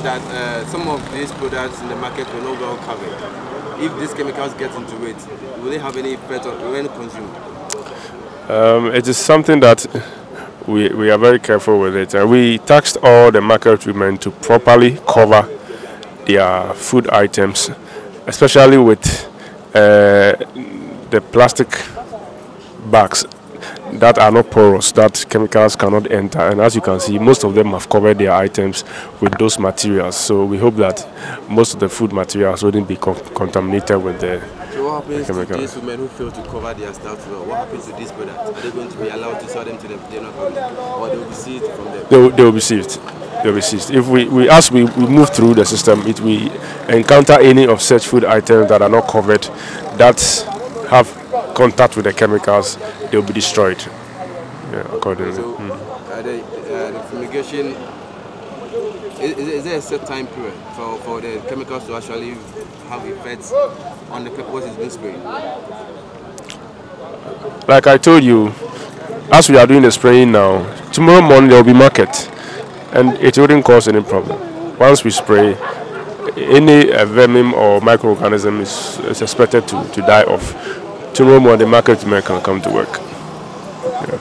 that some of these products in the market were not well covered. If these chemicals get into it, will they have any effect on when consumed? It is something that we are very careful with it, and we tasked all the market women to properly cover their food items, especially with the plastic bags that are not porous, that chemicals cannot enter. And as you can see, most of them have covered their items with those materials. So we hope that most of the food materials wouldn't be contaminated with the So what happens chemicals. to these women who fail to cover their stuff well? What happens to these products? Are they going to be allowed to sell them to the general public, or they will be seized from them? They will be seized. They will be seized. If as we move through the system, if we encounter any of such food items that are not covered, that have contact with the chemicals, they will be destroyed. Yeah, accordingly. So the fumigation, is there a set time period for the chemicals to actually have effects on the purpose it's been sprayed? Like I told you, as we are doing the spraying now, tomorrow morning there will be market, and it wouldn't cause any problem. Once we spray, any vermin or microorganism is expected to die off. Tomorrow morning the market women can come to work. Yeah.